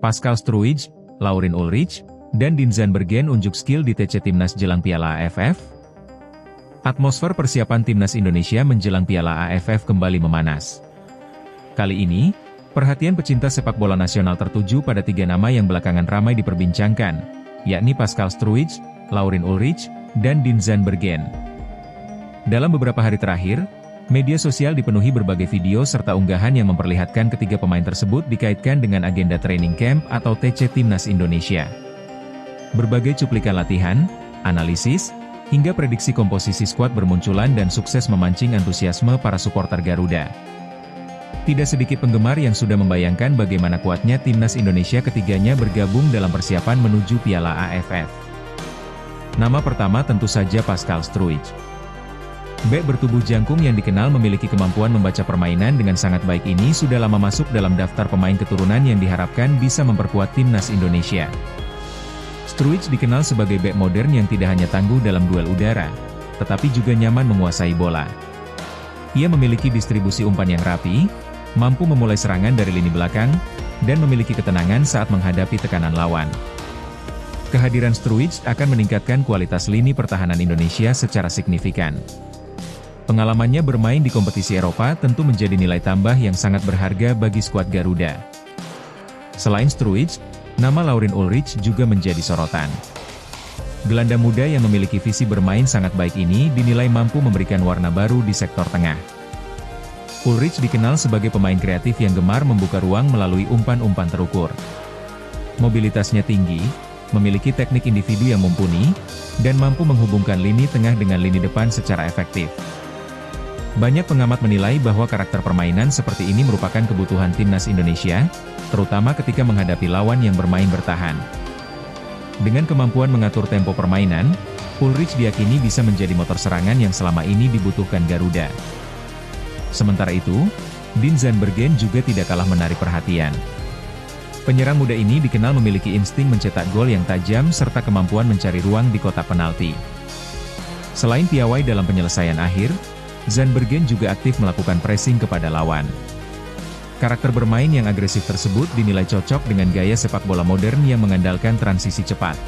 Pascal Struij, Laurin Ulrich, dan Dean Zandbergen unjuk skill di TC Timnas jelang Piala AFF? Atmosfer persiapan Timnas Indonesia menjelang Piala AFF kembali memanas. Kali ini, perhatian pecinta sepak bola nasional tertuju pada 3 nama yang belakangan ramai diperbincangkan, yakni Pascal Struij, Laurin Ulrich, dan Dean Zandbergen. Dalam beberapa hari terakhir, media sosial dipenuhi berbagai video serta unggahan yang memperlihatkan ketiga pemain tersebut dikaitkan dengan agenda training camp atau TC Timnas Indonesia. Berbagai cuplikan latihan, analisis, hingga prediksi komposisi skuad bermunculan dan sukses memancing antusiasme para supporter Garuda. Tidak sedikit penggemar yang sudah membayangkan bagaimana kuatnya Timnas Indonesia ketiganya bergabung dalam persiapan menuju Piala AFF. Nama pertama tentu saja Pascal Struij. Bek bertubuh jangkung yang dikenal memiliki kemampuan membaca permainan dengan sangat baik ini sudah lama masuk dalam daftar pemain keturunan yang diharapkan bisa memperkuat Timnas Indonesia. Struij dikenal sebagai bek modern yang tidak hanya tangguh dalam duel udara, tetapi juga nyaman menguasai bola. Ia memiliki distribusi umpan yang rapi, mampu memulai serangan dari lini belakang, dan memiliki ketenangan saat menghadapi tekanan lawan. Kehadiran Struij akan meningkatkan kualitas lini pertahanan Indonesia secara signifikan. Pengalamannya bermain di kompetisi Eropa tentu menjadi nilai tambah yang sangat berharga bagi skuad Garuda. Selain Struij, nama Laurin Ulrich juga menjadi sorotan. Gelandang muda yang memiliki visi bermain sangat baik ini dinilai mampu memberikan warna baru di sektor tengah. Ulrich dikenal sebagai pemain kreatif yang gemar membuka ruang melalui umpan-umpan terukur. Mobilitasnya tinggi, memiliki teknik individu yang mumpuni, dan mampu menghubungkan lini tengah dengan lini depan secara efektif. Banyak pengamat menilai bahwa karakter permainan seperti ini merupakan kebutuhan Timnas Indonesia, terutama ketika menghadapi lawan yang bermain bertahan. Dengan kemampuan mengatur tempo permainan, Ulrich diyakini bisa menjadi motor serangan yang selama ini dibutuhkan Garuda. Sementara itu, Dean Zandbergen juga tidak kalah menarik perhatian. Penyerang muda ini dikenal memiliki insting mencetak gol yang tajam serta kemampuan mencari ruang di kotak penalti. Selain piawai dalam penyelesaian akhir, Zandbergen juga aktif melakukan pressing kepada lawan. Karakter bermain yang agresif tersebut dinilai cocok dengan gaya sepak bola modern yang mengandalkan transisi cepat.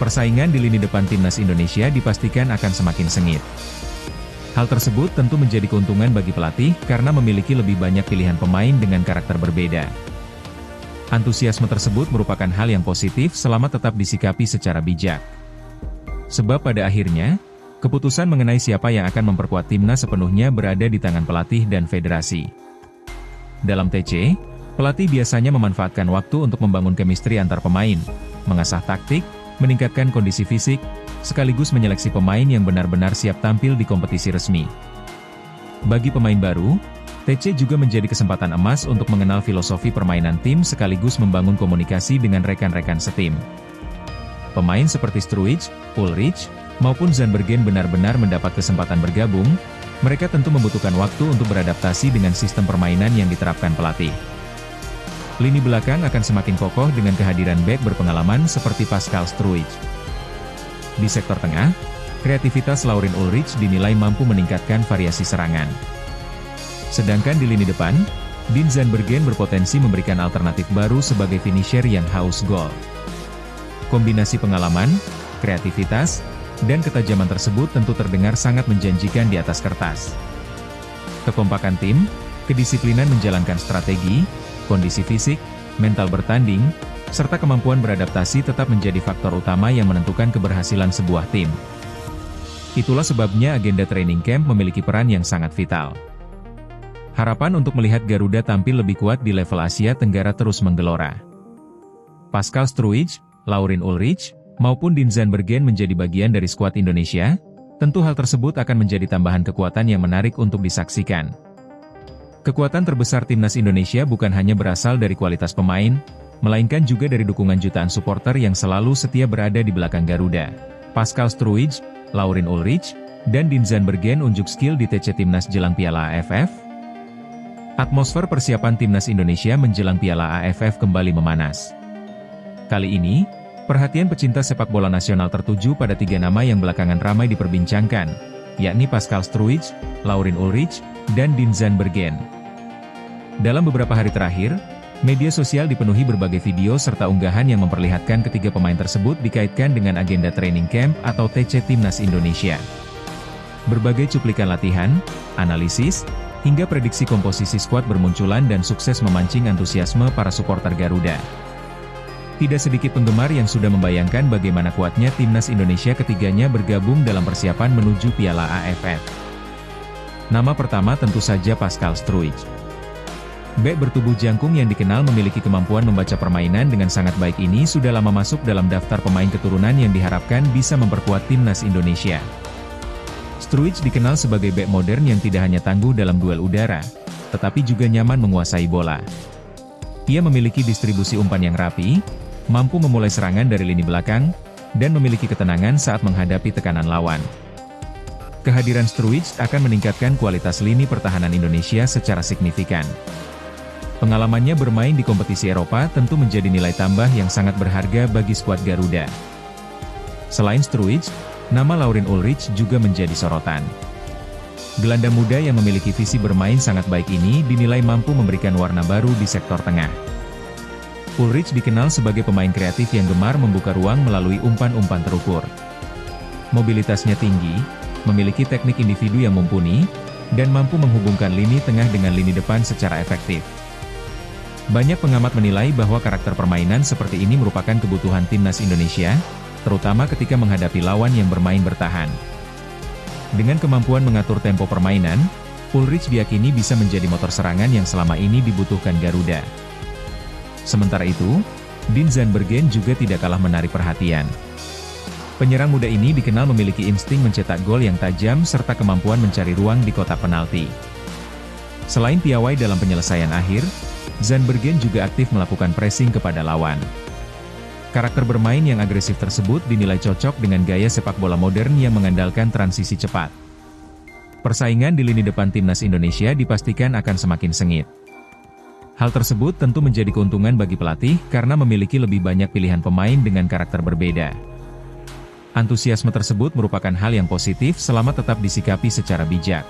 Persaingan di lini depan Timnas Indonesia dipastikan akan semakin sengit. Hal tersebut tentu menjadi keuntungan bagi pelatih karena memiliki lebih banyak pilihan pemain dengan karakter berbeda. Antusiasme tersebut merupakan hal yang positif selama tetap disikapi secara bijak. Sebab pada akhirnya, keputusan mengenai siapa yang akan memperkuat timnas sepenuhnya berada di tangan pelatih dan federasi. Dalam TC, pelatih biasanya memanfaatkan waktu untuk membangun chemistry antar pemain, mengasah taktik, meningkatkan kondisi fisik, sekaligus menyeleksi pemain yang benar-benar siap tampil di kompetisi resmi. Bagi pemain baru, TC juga menjadi kesempatan emas untuk mengenal filosofi permainan tim sekaligus membangun komunikasi dengan rekan-rekan setim. Pemain seperti Struij, Ulrich, maupun Zandbergen benar-benar mendapat kesempatan bergabung, mereka tentu membutuhkan waktu untuk beradaptasi dengan sistem permainan yang diterapkan pelatih. Lini belakang akan semakin kokoh dengan kehadiran bek berpengalaman seperti Pascal Struij. Di sektor tengah, kreativitas Laurin Ulrich dinilai mampu meningkatkan variasi serangan. Sedangkan di lini depan, Dean Zandbergen berpotensi memberikan alternatif baru sebagai finisher yang haus gol. Kombinasi pengalaman, kreativitas, dan ketajaman tersebut tentu terdengar sangat menjanjikan di atas kertas. Kekompakan tim, kedisiplinan menjalankan strategi, kondisi fisik, mental bertanding, serta kemampuan beradaptasi tetap menjadi faktor utama yang menentukan keberhasilan sebuah tim. Itulah sebabnya agenda training camp memiliki peran yang sangat vital. Harapan untuk melihat Garuda tampil lebih kuat di level Asia Tenggara terus menggelora. Pascal Struij, Laurin Ulrich, maupun Dean Zandbergen menjadi bagian dari skuad Indonesia, tentu hal tersebut akan menjadi tambahan kekuatan yang menarik untuk disaksikan. Kekuatan terbesar Timnas Indonesia bukan hanya berasal dari kualitas pemain, melainkan juga dari dukungan jutaan supporter yang selalu setia berada di belakang Garuda. Pascal Struij, Laurin Ulrich, dan Dean Zandbergen unjuk skill di TC Timnas jelang Piala AFF. Atmosfer persiapan Timnas Indonesia menjelang Piala AFF kembali memanas. Kali ini, perhatian pecinta sepak bola nasional tertuju pada 3 nama yang belakangan ramai diperbincangkan, yakni Pascal Struij, Laurin Ulrich, dan Dean Zandbergen. Dalam beberapa hari terakhir, Media sosial dipenuhi berbagai video serta unggahan yang memperlihatkan ketiga pemain tersebut dikaitkan dengan agenda training camp atau TC Timnas Indonesia. Berbagai cuplikan latihan, analisis, hingga prediksi komposisi skuad bermunculan dan sukses memancing antusiasme para supporter Garuda. Tidak sedikit penggemar yang sudah membayangkan bagaimana kuatnya Timnas Indonesia ketiganya bergabung dalam persiapan menuju Piala AFF. Nama pertama tentu saja Pascal Struijk. Bek bertubuh jangkung yang dikenal memiliki kemampuan membaca permainan dengan sangat baik ini sudah lama masuk dalam daftar pemain keturunan yang diharapkan bisa memperkuat Timnas Indonesia. Struijk dikenal sebagai bek modern yang tidak hanya tangguh dalam duel udara, tetapi juga nyaman menguasai bola. Ia memiliki distribusi umpan yang rapi, mampu memulai serangan dari lini belakang, dan memiliki ketenangan saat menghadapi tekanan lawan. Kehadiran Struijk akan meningkatkan kualitas lini pertahanan Indonesia secara signifikan. Pengalamannya bermain di kompetisi Eropa tentu menjadi nilai tambah yang sangat berharga bagi skuad Garuda. Selain Struijk, nama Laurin Ulrich juga menjadi sorotan. Gelandang muda yang memiliki visi bermain sangat baik ini dinilai mampu memberikan warna baru di sektor tengah. Ulrich dikenal sebagai pemain kreatif yang gemar membuka ruang melalui umpan-umpan terukur. Mobilitasnya tinggi, memiliki teknik individu yang mumpuni, dan mampu menghubungkan lini tengah dengan lini depan secara efektif. Banyak pengamat menilai bahwa karakter permainan seperti ini merupakan kebutuhan Timnas Indonesia, terutama ketika menghadapi lawan yang bermain bertahan. Dengan kemampuan mengatur tempo permainan, Ulrich diyakini bisa menjadi motor serangan yang selama ini dibutuhkan Garuda. Sementara itu, Dean Zandbergen juga tidak kalah menarik perhatian. Penyerang muda ini dikenal memiliki insting mencetak gol yang tajam serta kemampuan mencari ruang di kotak penalti. Selain piawai dalam penyelesaian akhir, Zandbergen juga aktif melakukan pressing kepada lawan. Karakter bermain yang agresif tersebut dinilai cocok dengan gaya sepak bola modern yang mengandalkan transisi cepat. Persaingan di lini depan Timnas Indonesia dipastikan akan semakin sengit. Hal tersebut tentu menjadi keuntungan bagi pelatih karena memiliki lebih banyak pilihan pemain dengan karakter berbeda. Antusiasme tersebut merupakan hal yang positif selama tetap disikapi secara bijak.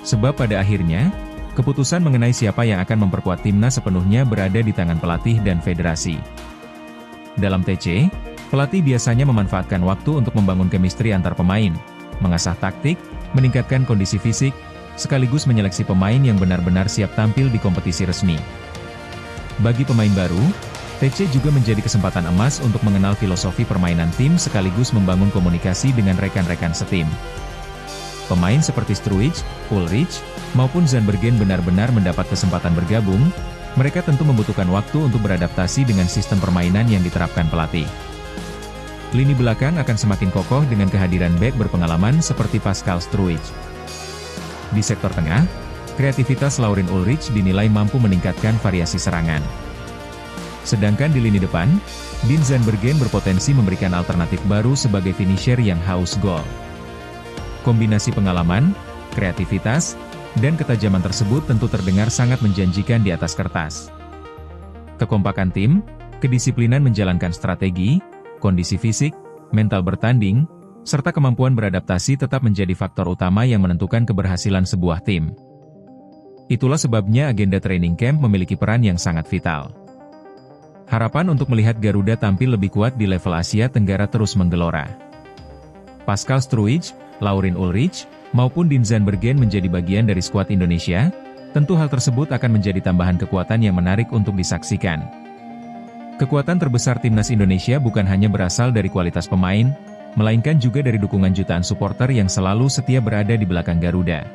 Sebab pada akhirnya, keputusan mengenai siapa yang akan memperkuat timnas sepenuhnya berada di tangan pelatih dan federasi. Dalam TC, pelatih biasanya memanfaatkan waktu untuk membangun chemistry antar pemain, mengasah taktik, meningkatkan kondisi fisik, sekaligus menyeleksi pemain yang benar-benar siap tampil di kompetisi resmi. Bagi pemain baru, TC juga menjadi kesempatan emas untuk mengenal filosofi permainan tim sekaligus membangun komunikasi dengan rekan-rekan setim. Pemain seperti Struijk, Ulrich, maupun Zandbergen benar-benar mendapat kesempatan bergabung, mereka tentu membutuhkan waktu untuk beradaptasi dengan sistem permainan yang diterapkan pelatih. Lini belakang akan semakin kokoh dengan kehadiran bek berpengalaman seperti Pascal Struijk. Di sektor tengah, kreativitas Laurin Ulrich dinilai mampu meningkatkan variasi serangan. Sedangkan di lini depan, Dean Zandbergen berpotensi memberikan alternatif baru sebagai finisher yang haus gol. Kombinasi pengalaman, kreativitas, dan ketajaman tersebut tentu terdengar sangat menjanjikan di atas kertas. Kekompakan tim, kedisiplinan menjalankan strategi, kondisi fisik, mental bertanding, serta kemampuan beradaptasi tetap menjadi faktor utama yang menentukan keberhasilan sebuah tim. Itulah sebabnya agenda training camp memiliki peran yang sangat vital. Harapan untuk melihat Garuda tampil lebih kuat di level Asia Tenggara terus menggelora. Pascal Struijk, Laurin Ulrich, maupun Dean Zandbergen menjadi bagian dari skuad Indonesia, tentu hal tersebut akan menjadi tambahan kekuatan yang menarik untuk disaksikan. Kekuatan terbesar Timnas Indonesia bukan hanya berasal dari kualitas pemain, melainkan juga dari dukungan jutaan supporter yang selalu setia berada di belakang Garuda.